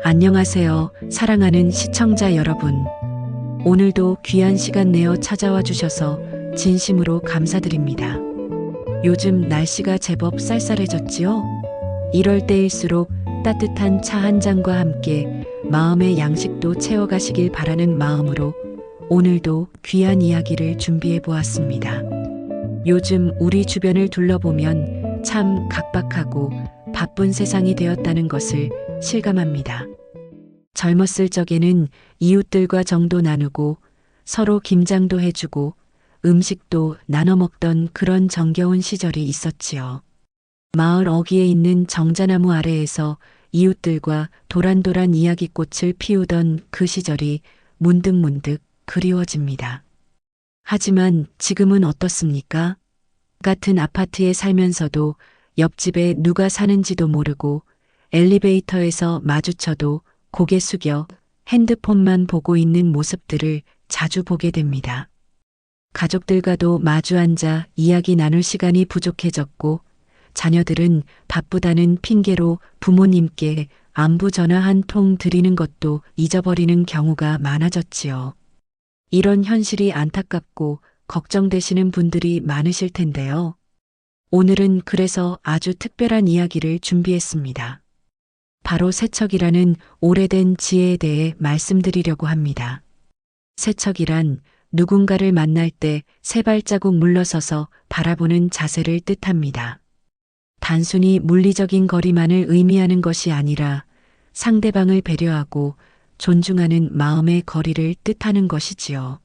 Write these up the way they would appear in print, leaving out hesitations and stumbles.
안녕하세요, 사랑하는 시청자 여러분. 오늘도 귀한 시간 내어 찾아와 주셔서 진심으로 감사드립니다. 요즘 날씨가 제법 쌀쌀해졌지요? 이럴 때일수록 따뜻한 차 한 잔과 함께 마음의 양식도 채워가시길 바라는 마음으로 오늘도 귀한 이야기를 준비해 보았습니다. 요즘 우리 주변을 둘러보면 참 각박하고 바쁜 세상이 되었다는 것을 실감합니다. 젊었을 적에는 이웃들과 정도 나누고 서로 김장도 해주고 음식도 나눠 먹던 그런 정겨운 시절이 있었지요. 마을 어귀에 있는 정자나무 아래에서 이웃들과 도란도란 이야기꽃을 피우던 그 시절이 문득문득 그리워집니다. 하지만 지금은 어떻습니까? 같은 아파트에 살면서도 옆집에 누가 사는지도 모르고 엘리베이터에서 마주쳐도 고개 숙여 핸드폰만 보고 있는 모습들을 자주 보게 됩니다. 가족들과도 마주 앉아 이야기 나눌 시간이 부족해졌고 자녀들은 바쁘다는 핑계로 부모님께 안부 전화 한 통 드리는 것도 잊어버리는 경우가 많아졌지요. 이런 현실이 안타깝고 걱정되시는 분들이 많으실 텐데요. 오늘은 그래서 아주 특별한 이야기를 준비했습니다. 바로 세척이라는 오래된 지혜에 대해 말씀드리려고 합니다. 세척이란 누군가를 만날 때 세 발자국 물러서서 바라보는 자세를 뜻합니다. 단순히 물리적인 거리만을 의미하는 것이 아니라 상대방을 배려하고 존중하는 마음의 거리를 뜻하는 것이지요.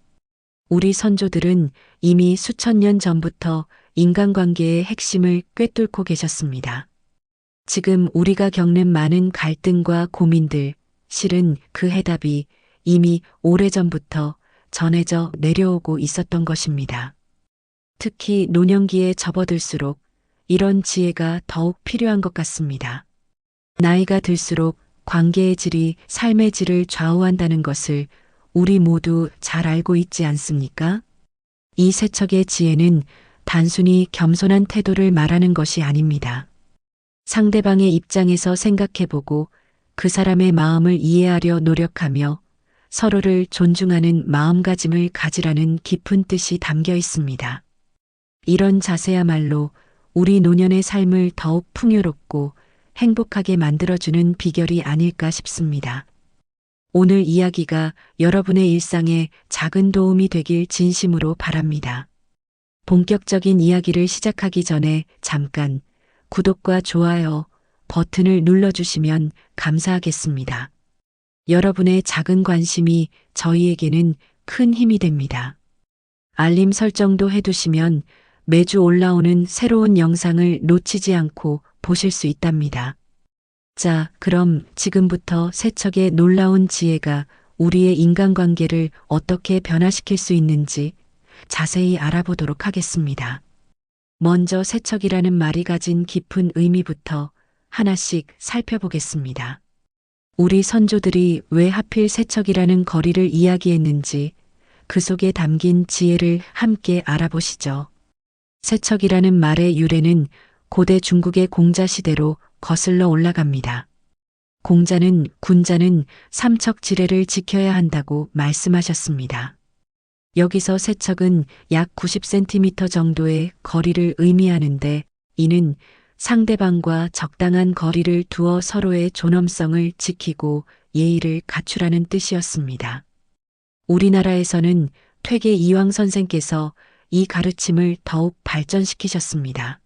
우리 선조들은 이미 수천 년 전부터 인간관계의 핵심을 꿰뚫고 계셨습니다. 지금 우리가 겪는 많은 갈등과 고민들, 실은 그 해답이 이미 오래전부터 전해져 내려오고 있었던 것입니다. 특히 노년기에 접어들수록 이런 지혜가 더욱 필요한 것 같습니다. 나이가 들수록 관계의 질이 삶의 질을 좌우한다는 것을 우리 모두 잘 알고 있지 않습니까? 이 세척의 지혜는 단순히 겸손한 태도를 말하는 것이 아닙니다. 상대방의 입장에서 생각해보고 그 사람의 마음을 이해하려 노력하며 서로를 존중하는 마음가짐을 가지라는 깊은 뜻이 담겨 있습니다. 이런 자세야말로 우리 노년의 삶을 더욱 풍요롭고 행복하게 만들어주는 비결이 아닐까 싶습니다. 오늘 이야기가 여러분의 일상에 작은 도움이 되길 진심으로 바랍니다. 본격적인 이야기를 시작하기 전에 잠깐 구독과 좋아요 버튼을 눌러주시면 감사하겠습니다. 여러분의 작은 관심이 저희에게는 큰 힘이 됩니다. 알림 설정도 해두시면 매주 올라오는 새로운 영상을 놓치지 않고 보실 수 있답니다. 자, 그럼 지금부터 세척의 놀라운 지혜가 우리의 인간관계를 어떻게 변화시킬 수 있는지 자세히 알아보도록 하겠습니다. 먼저 세척이라는 말이 가진 깊은 의미부터 하나씩 살펴보겠습니다. 우리 선조들이 왜 하필 세척이라는 거리를 이야기했는지 그 속에 담긴 지혜를 함께 알아보시죠. 세척이라는 말의 유래는 고대 중국의 공자 시대로 거슬러 올라갑니다. 공자는 군자는 삼척지례를 지켜야 한다고 말씀하셨습니다. 여기서 세척은 약 90cm 정도의 거리를 의미하는데 이는 상대방과 적당한 거리를 두어 서로의 존엄성을 지키고 예의를 갖추라는 뜻이었습니다. 우리나라에서는 퇴계 이황 선생께서 이 가르침을 더욱 발전시키셨습니다.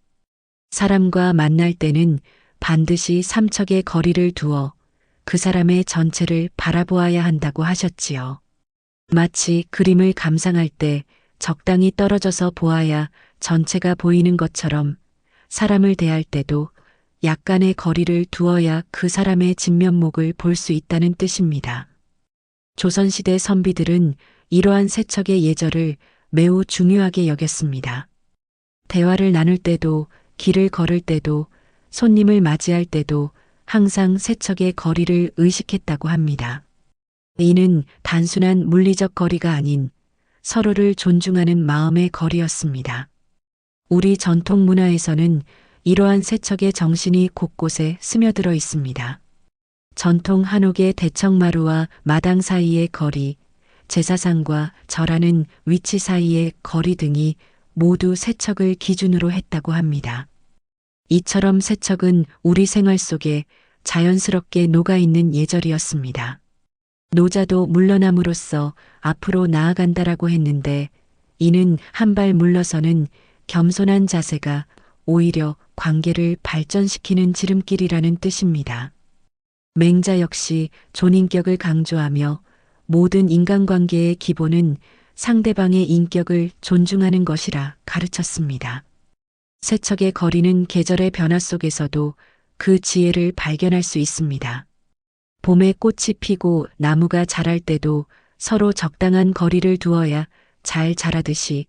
사람과 만날 때는 반드시 삼척의 거리를 두어 그 사람의 전체를 바라보아야 한다고 하셨지요. 마치 그림을 감상할 때 적당히 떨어져서 보아야 전체가 보이는 것처럼 사람을 대할 때도 약간의 거리를 두어야 그 사람의 진면목을 볼 수 있다는 뜻입니다. 조선시대 선비들은 이러한 세척의 예절을 매우 중요하게 여겼습니다. 대화를 나눌 때도 길을 걸을 때도 손님을 맞이할 때도 항상 세척의 거리를 의식했다고 합니다. 이는 단순한 물리적 거리가 아닌 서로를 존중하는 마음의 거리였습니다. 우리 전통 문화에서는 이러한 세척의 정신이 곳곳에 스며들어 있습니다. 전통 한옥의 대청마루와 마당 사이의 거리, 제사상과 절하는 위치 사이의 거리 등이 모두 세척을 기준으로 했다고 합니다. 이처럼 세척은 우리 생활 속에 자연스럽게 녹아있는 예절이었습니다. 노자도 물러남으로써 앞으로 나아간다라고 했는데, 이는 한 발 물러서는 겸손한 자세가 오히려 관계를 발전시키는 지름길이라는 뜻입니다. 맹자 역시 존인격을 강조하며 모든 인간관계의 기본은 상대방의 인격을 존중하는 것이라 가르쳤습니다. 세척의 거리는 계절의 변화 속에서도 그 지혜를 발견할 수 있습니다. 봄에 꽃이 피고 나무가 자랄 때도 서로 적당한 거리를 두어야 잘 자라듯이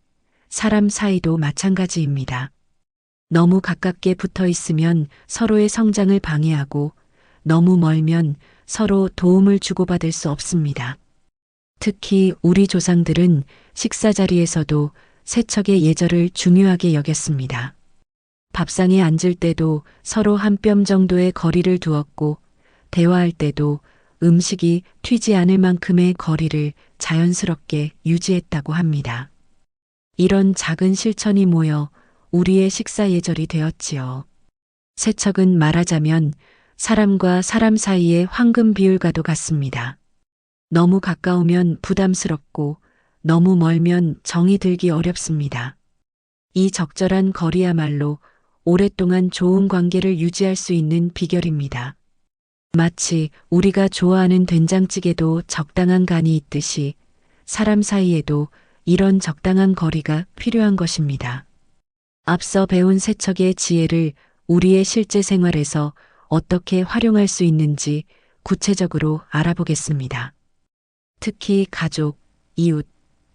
사람 사이도 마찬가지입니다. 너무 가깝게 붙어 있으면 서로의 성장을 방해하고 너무 멀면 서로 도움을 주고받을 수 없습니다. 특히 우리 조상들은 식사 자리에서도 세척의 예절을 중요하게 여겼습니다. 밥상에 앉을 때도 서로 한 뼘 정도의 거리를 두었고, 대화할 때도 음식이 튀지 않을 만큼의 거리를 자연스럽게 유지했다고 합니다. 이런 작은 실천이 모여 우리의 식사 예절이 되었지요. 세척은 말하자면 사람과 사람 사이의 황금 비율과도 같습니다. 너무 가까우면 부담스럽고 너무 멀면 정이 들기 어렵습니다. 이 적절한 거리야말로 오랫동안 좋은 관계를 유지할 수 있는 비결입니다. 마치 우리가 좋아하는 된장찌개도 적당한 간이 있듯이 사람 사이에도 이런 적당한 거리가 필요한 것입니다. 앞서 배운 세척의 지혜를 우리의 실제 생활에서 어떻게 활용할 수 있는지 구체적으로 알아보겠습니다. 특히 가족, 이웃,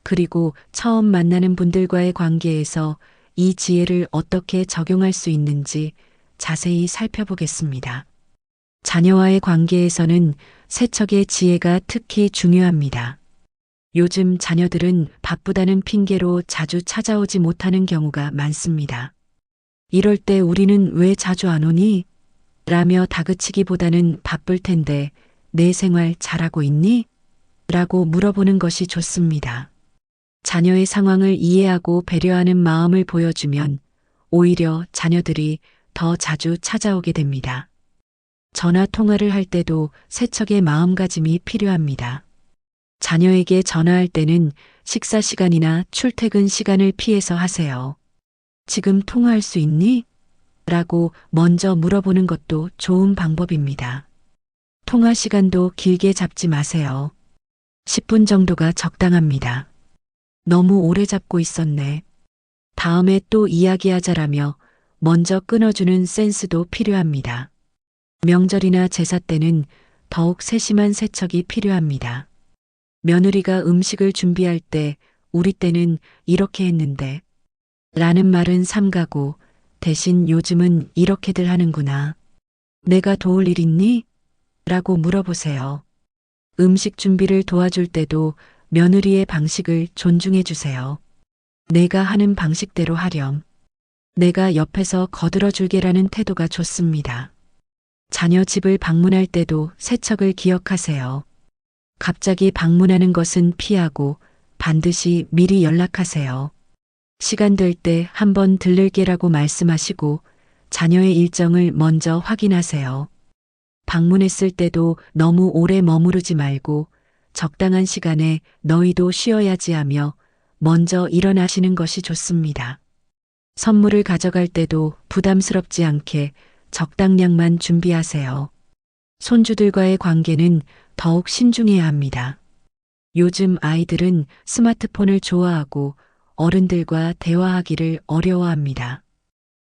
그리고 처음 만나는 분들과의 관계에서 이 지혜를 어떻게 적용할 수 있는지 자세히 살펴보겠습니다. 자녀와의 관계에서는 세척의 지혜가 특히 중요합니다. 요즘 자녀들은 바쁘다는 핑계로 자주 찾아오지 못하는 경우가 많습니다. 이럴 때 우리는 왜 자주 안 오니? 라며 다그치기보다는 바쁠 텐데 내 생활 잘하고 있니? 라고 물어보는 것이 좋습니다. 자녀의 상황을 이해하고 배려하는 마음을 보여주면 오히려 자녀들이 더 자주 찾아오게 됩니다. 전화 통화를 할 때도 세척의 마음가짐이 필요합니다. 자녀에게 전화할 때는 식사 시간이나 출퇴근 시간을 피해서 하세요. 지금 통화할 수 있니? 라고 먼저 물어보는 것도 좋은 방법입니다. 통화 시간도 길게 잡지 마세요. 10분 정도가 적당합니다. 너무 오래 잡고 있었네. 다음에 또 이야기하자라며 먼저 끊어주는 센스도 필요합니다. 명절이나 제사 때는 더욱 세심한 세척이 필요합니다. 며느리가 음식을 준비할 때 우리 때는 이렇게 했는데 라는 말은 삼가고 대신 요즘은 이렇게들 하는구나. 내가 도울 일 있니? 라고 물어보세요. 음식 준비를 도와줄 때도 며느리의 방식을 존중해 주세요. 내가 하는 방식대로 하렴. 내가 옆에서 거들어 줄게라는 태도가 좋습니다. 자녀 집을 방문할 때도 세척을 기억하세요. 갑자기 방문하는 것은 피하고 반드시 미리 연락하세요. 시간 될 때 한번 들를게라고 말씀하시고 자녀의 일정을 먼저 확인하세요. 방문했을 때도 너무 오래 머무르지 말고 적당한 시간에 너희도 쉬어야지 하며 먼저 일어나시는 것이 좋습니다. 선물을 가져갈 때도 부담스럽지 않게 적당량만 준비하세요. 손주들과의 관계는 더욱 신중해야 합니다. 요즘 아이들은 스마트폰을 좋아하고 어른들과 대화하기를 어려워합니다.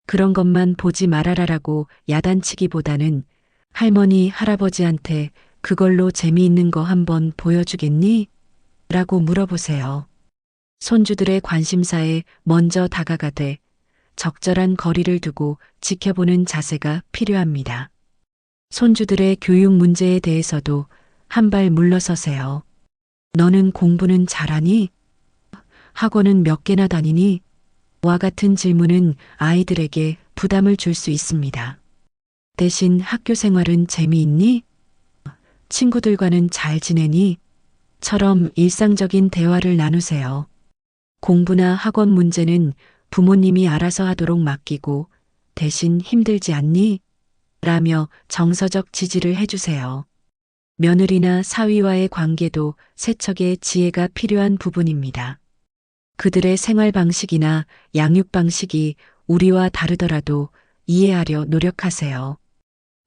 그런 것만 보지 말아라라고 야단치기보다는 할머니, 할아버지한테 그걸로 재미있는 거 한번 보여주겠니? 라고 물어보세요. 손주들의 관심사에 먼저 다가가되 적절한 거리를 두고 지켜보는 자세가 필요합니다. 손주들의 교육 문제에 대해서도 한 발 물러서세요. 너는 공부는 잘하니? 학원은 몇 개나 다니니? 와 같은 질문은 아이들에게 부담을 줄 수 있습니다. 대신 학교 생활은 재미있니? 친구들과는 잘 지내니? 처럼 일상적인 대화를 나누세요. 공부나 학원 문제는 부모님이 알아서 하도록 맡기고 대신 힘들지 않니? 라며 정서적 지지를 해주세요. 며느리나 사위와의 관계도 세척의 지혜가 필요한 부분입니다. 그들의 생활 방식이나 양육 방식이 우리와 다르더라도 이해하려 노력하세요.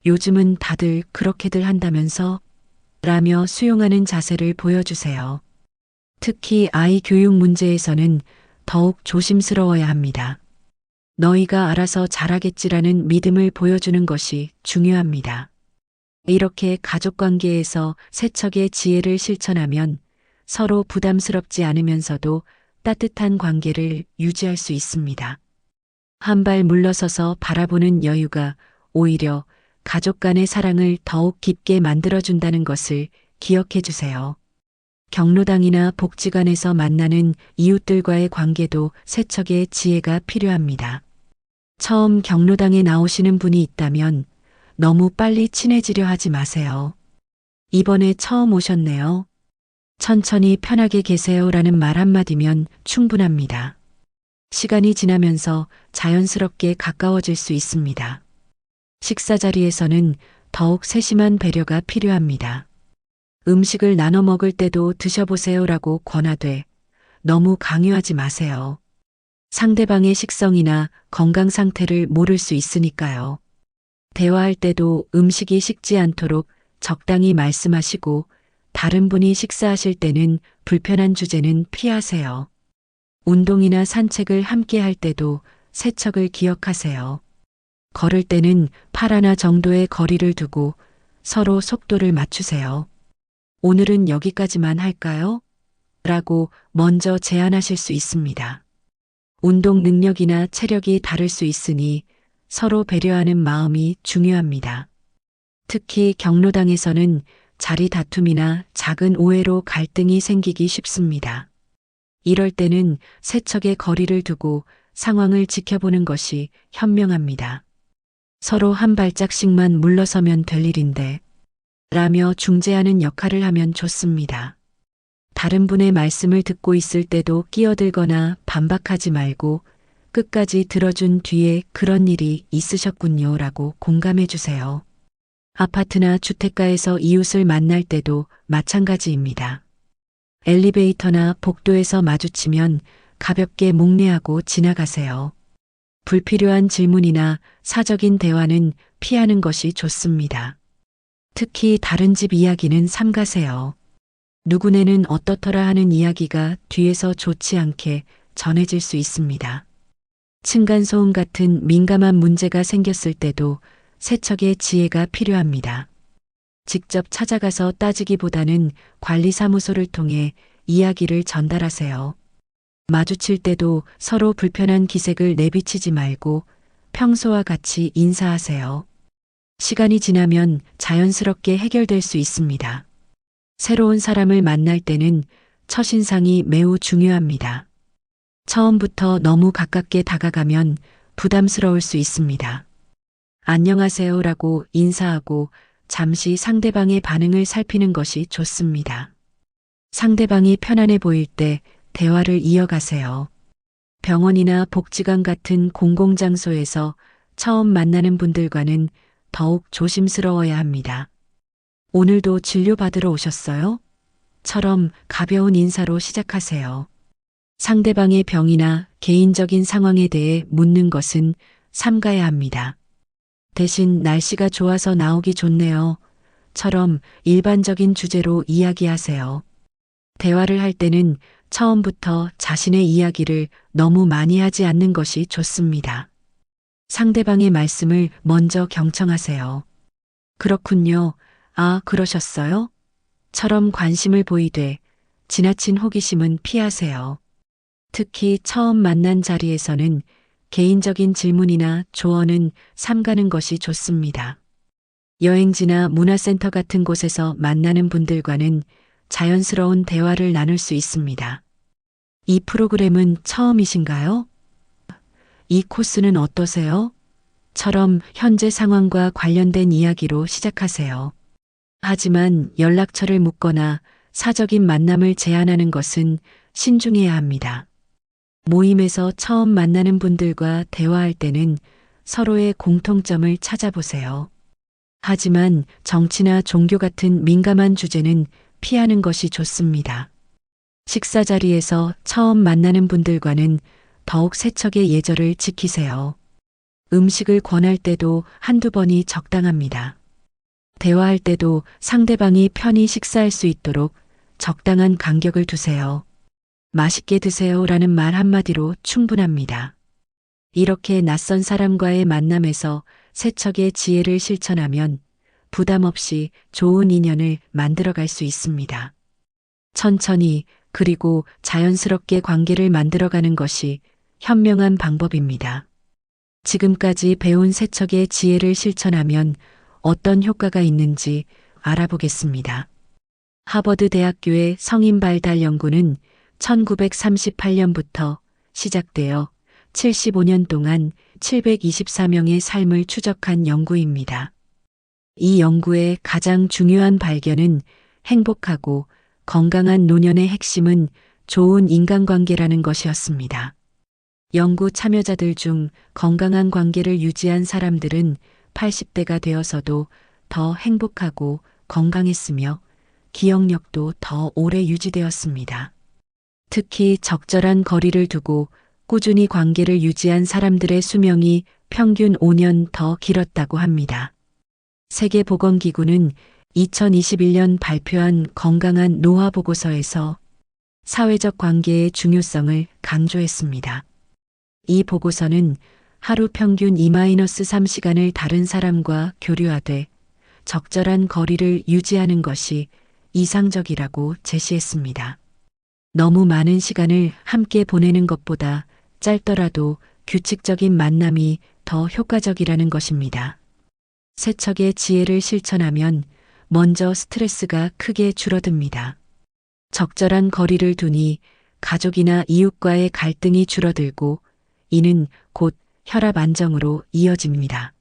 요즘은 다들 그렇게들 한다면서? 라며 수용하는 자세를 보여주세요. 특히 아이 교육 문제에서는 더욱 조심스러워야 합니다. 너희가 알아서 잘하겠지라는 믿음을 보여주는 것이 중요합니다. 이렇게 가족 관계에서 세척의 지혜를 실천하면 서로 부담스럽지 않으면서도 따뜻한 관계를 유지할 수 있습니다. 한 발 물러서서 바라보는 여유가 오히려 가족 간의 사랑을 더욱 깊게 만들어준다는 것을 기억해 주세요. 경로당이나 복지관에서 만나는 이웃들과의 관계도 세척의 지혜가 필요합니다. 처음 경로당에 나오시는 분이 있다면 너무 빨리 친해지려 하지 마세요. 이번에 처음 오셨네요. 천천히 편하게 계세요라는 말 한마디면 충분합니다. 시간이 지나면서 자연스럽게 가까워질 수 있습니다. 식사 자리에서는 더욱 세심한 배려가 필요합니다. 음식을 나눠 먹을 때도 드셔보세요라고 권하되 너무 강요하지 마세요. 상대방의 식성이나 건강 상태를 모를 수 있으니까요. 대화할 때도 음식이 식지 않도록 적당히 말씀하시고 다른 분이 식사하실 때는 불편한 주제는 피하세요. 운동이나 산책을 함께 할 때도 세척을 기억하세요. 걸을 때는 팔 하나 정도의 거리를 두고 서로 속도를 맞추세요. 오늘은 여기까지만 할까요? 라고 먼저 제안하실 수 있습니다. 운동 능력이나 체력이 다를 수 있으니 서로 배려하는 마음이 중요합니다. 특히 경로당에서는 자리 다툼이나 작은 오해로 갈등이 생기기 쉽습니다. 이럴 때는 세척의 거리를 두고 상황을 지켜보는 것이 현명합니다. 서로 한 발짝씩만 물러서면 될 일인데 라며 중재하는 역할을 하면 좋습니다. 다른 분의 말씀을 듣고 있을 때도 끼어들거나 반박하지 말고 끝까지 들어준 뒤에 그런 일이 있으셨군요 라고 공감해 주세요. 아파트나 주택가에서 이웃을 만날 때도 마찬가지입니다. 엘리베이터나 복도에서 마주치면 가볍게 목례하고 지나가세요. 불필요한 질문이나 사적인 대화는 피하는 것이 좋습니다. 특히 다른 집 이야기는 삼가세요. 누구네는 어떻더라 하는 이야기가 뒤에서 좋지 않게 전해질 수 있습니다. 층간소음 같은 민감한 문제가 생겼을 때도 세척의 지혜가 필요합니다. 직접 찾아가서 따지기보다는 관리사무소를 통해 이야기를 전달하세요. 마주칠 때도 서로 불편한 기색을 내비치지 말고 평소와 같이 인사하세요. 시간이 지나면 자연스럽게 해결될 수 있습니다. 새로운 사람을 만날 때는 첫인상이 매우 중요합니다. 처음부터 너무 가깝게 다가가면 부담스러울 수 있습니다. 안녕하세요라고 인사하고 잠시 상대방의 반응을 살피는 것이 좋습니다. 상대방이 편안해 보일 때 대화를 이어가세요. 병원이나 복지관 같은 공공장소에서 처음 만나는 분들과는 더욱 조심스러워야 합니다. 오늘도 진료받으러 오셨어요? 처럼 가벼운 인사로 시작하세요. 상대방의 병이나 개인적인 상황에 대해 묻는 것은 삼가야 합니다. 대신 날씨가 좋아서 나오기 좋네요. 처럼 일반적인 주제로 이야기하세요. 대화를 할 때는 처음부터 자신의 이야기를 너무 많이 하지 않는 것이 좋습니다. 상대방의 말씀을 먼저 경청하세요. 그렇군요. 아, 그러셨어요? 처럼 관심을 보이되 지나친 호기심은 피하세요. 특히 처음 만난 자리에서는 개인적인 질문이나 조언은 삼가는 것이 좋습니다. 여행지나 문화센터 같은 곳에서 만나는 분들과는 자연스러운 대화를 나눌 수 있습니다. 이 프로그램은 처음이신가요? 이 코스는 어떠세요? 처럼 현재 상황과 관련된 이야기로 시작하세요. 하지만 연락처를 묻거나 사적인 만남을 제한하는 것은 신중해야 합니다. 모임에서 처음 만나는 분들과 대화할 때는 서로의 공통점을 찾아보세요. 하지만 정치나 종교 같은 민감한 주제는 피하는 것이 좋습니다. 식사 자리에서 처음 만나는 분들과는 더욱 세척의 예절을 지키세요. 음식을 권할 때도 한두 번이 적당합니다. 대화할 때도 상대방이 편히 식사할 수 있도록 적당한 간격을 두세요. 맛있게 드세요라는 말 한마디로 충분합니다. 이렇게 낯선 사람과의 만남에서 세척의 지혜를 실천하면 부담 없이 좋은 인연을 만들어갈 수 있습니다. 천천히 그리고 자연스럽게 관계를 만들어가는 것이 현명한 방법입니다. 지금까지 배운 세척의 지혜를 실천하면 어떤 효과가 있는지 알아보겠습니다. 하버드 대학교의 성인 발달 연구는 1938년부터 시작되어 75년 동안 724명의 삶을 추적한 연구입니다. 이 연구의 가장 중요한 발견은 행복하고 건강한 노년의 핵심은 좋은 인간관계라는 것이었습니다. 연구 참여자들 중 건강한 관계를 유지한 사람들은 80대가 되어서도 더 행복하고 건강했으며 기억력도 더 오래 유지되었습니다. 특히 적절한 거리를 두고 꾸준히 관계를 유지한 사람들의 수명이 평균 5년 더 길었다고 합니다. 세계보건기구는 2021년 발표한 건강한 노화 보고서에서 사회적 관계의 중요성을 강조했습니다. 이 보고서는 하루 평균 2-3시간을 다른 사람과 교류하되 적절한 거리를 유지하는 것이 이상적이라고 제시했습니다. 너무 많은 시간을 함께 보내는 것보다 짧더라도 규칙적인 만남이 더 효과적이라는 것입니다. 세척의 지혜를 실천하면 먼저 스트레스가 크게 줄어듭니다. 적절한 거리를 두니 가족이나 이웃과의 갈등이 줄어들고 이는 곧 혈압 안정으로 이어집니다.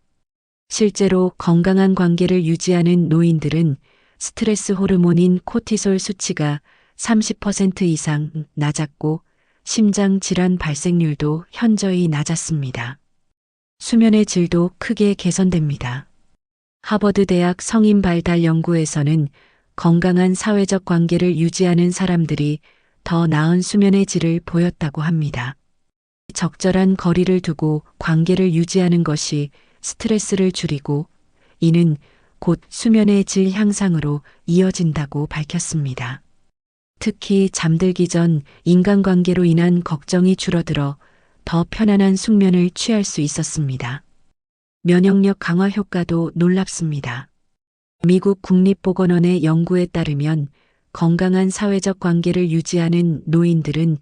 실제로 건강한 관계를 유지하는 노인들은 스트레스 호르몬인 코티솔 수치가 30% 이상 낮았고 심장 질환 발생률도 현저히 낮았습니다. 수면의 질도 크게 개선됩니다. 하버드 대학 성인 발달 연구에서는 건강한 사회적 관계를 유지하는 사람들이 더 나은 수면의 질을 보였다고 합니다. 적절한 거리를 두고 관계를 유지하는 것이 스트레스를 줄이고 이는 곧 수면의 질 향상으로 이어진다고 밝혔습니다. 특히 잠들기 전 인간관계로 인한 걱정이 줄어들어 더 편안한 숙면을 취할 수 있었습니다. 면역력 강화 효과도 놀랍습니다. 미국 국립보건원의 연구에 따르면 건강한 사회적 관계를 유지하는 노인들은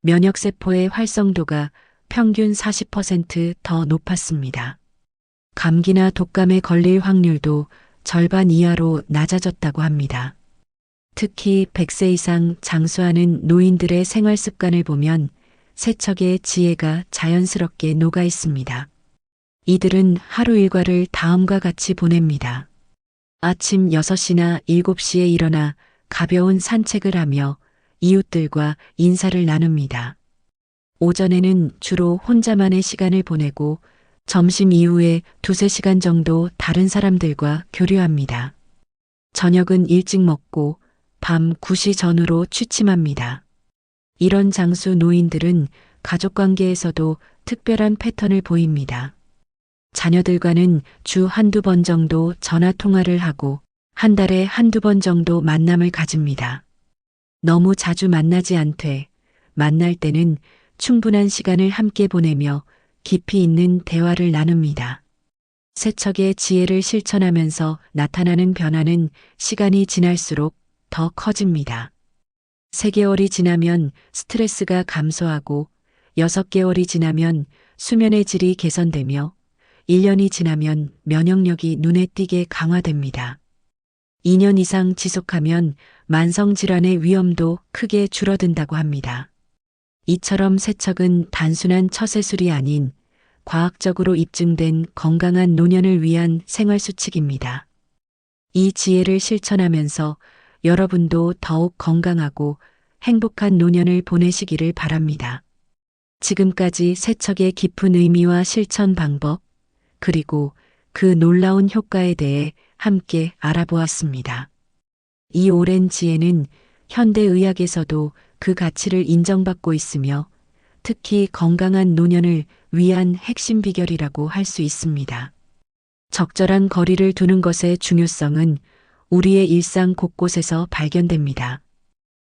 면역세포의 활성도가 평균 40% 더 높았습니다. 감기나 독감에 걸릴 확률도 절반 이하로 낮아졌다고 합니다. 특히 100세 이상 장수하는 노인들의 생활 습관을 보면 세척의 지혜가 자연스럽게 녹아 있습니다. 이들은 하루 일과를 다음과 같이 보냅니다. 아침 6시나 7시에 일어나 가벼운 산책을 하며 이웃들과 인사를 나눕니다. 오전에는 주로 혼자만의 시간을 보내고 점심 이후에 2-3시간 정도 다른 사람들과 교류합니다. 저녁은 일찍 먹고 밤 9시 전후로 취침합니다. 이런 장수 노인들은 가족관계에서도 특별한 패턴을 보입니다. 자녀들과는 주 한두 번 정도 전화 통화를 하고 한 달에 한두 번 정도 만남을 가집니다. 너무 자주 만나지 않되 만날 때는 충분한 시간을 함께 보내며 깊이 있는 대화를 나눕니다. 세척의 지혜를 실천하면서 나타나는 변화는 시간이 지날수록 더 커집니다. 3개월이 지나면 스트레스가 감소하고 6개월이 지나면 수면의 질이 개선되며 1년이 지나면 면역력이 눈에 띄게 강화됩니다. 2년 이상 지속하면 만성질환의 위험도 크게 줄어든다고 합니다. 이처럼 세척은 단순한 처세술이 아닌 과학적으로 입증된 건강한 노년을 위한 생활 수칙입니다. 이 지혜를 실천하면서 여러분도 더욱 건강하고 행복한 노년을 보내시기를 바랍니다. 지금까지 세척의 깊은 의미와 실천 방법, 그리고 그 놀라운 효과에 대해 함께 알아보았습니다. 이 오랜 지혜는 현대의학에서도 그 가치를 인정받고 있으며 특히 건강한 노년을 위한 핵심 비결이라고 할 수 있습니다. 적절한 거리를 두는 것의 중요성은 우리의 일상 곳곳에서 발견됩니다.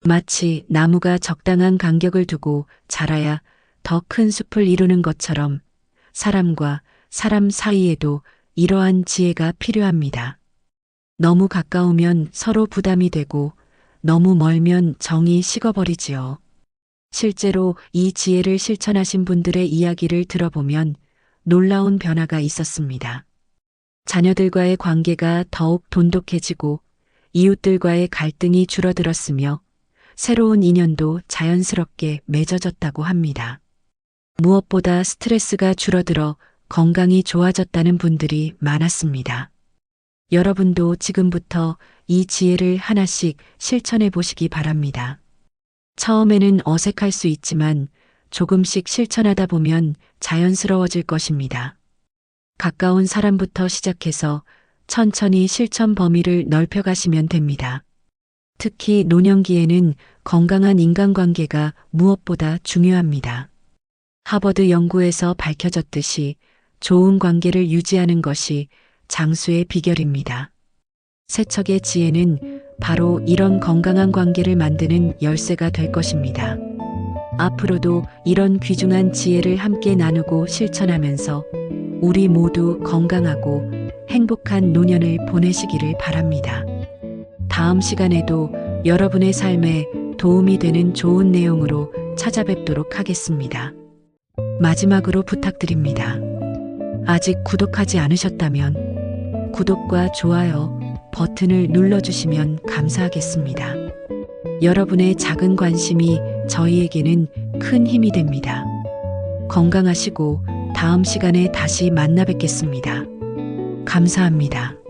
마치 나무가 적당한 간격을 두고 자라야 더 큰 숲을 이루는 것처럼 사람과 사람 사이에도 이러한 지혜가 필요합니다. 너무 가까우면 서로 부담이 되고 너무 멀면 정이 식어버리지요. 실제로 이 지혜를 실천하신 분들의 이야기를 들어보면 놀라운 변화가 있었습니다. 자녀들과의 관계가 더욱 돈독해지고 이웃들과의 갈등이 줄어들었으며 새로운 인연도 자연스럽게 맺어졌다고 합니다. 무엇보다 스트레스가 줄어들어 건강이 좋아졌다는 분들이 많았습니다. 여러분도 지금부터 이 지혜를 하나씩 실천해 보시기 바랍니다. 처음에는 어색할 수 있지만 조금씩 실천하다 보면 자연스러워질 것입니다. 가까운 사람부터 시작해서 천천히 실천 범위를 넓혀가시면 됩니다. 특히 노년기에는 건강한 인간관계가 무엇보다 중요합니다. 하버드 연구에서 밝혀졌듯이 좋은 관계를 유지하는 것이 장수의 비결입니다. 세척의 지혜는 바로 이런 건강한 관계를 만드는 열쇠가 될 것입니다. 앞으로도 이런 귀중한 지혜를 함께 나누고 실천하면서 우리 모두 건강하고 행복한 노년을 보내시기를 바랍니다. 다음 시간에도 여러분의 삶에 도움이 되는 좋은 내용으로 찾아뵙도록 하겠습니다. 마지막으로 부탁드립니다. 아직 구독하지 않으셨다면 구독과 좋아요 버튼을 눌러주시면 감사하겠습니다. 여러분의 작은 관심이 저희에게는 큰 힘이 됩니다. 건강하시고 다음 시간에 다시 만나 뵙겠습니다. 감사합니다.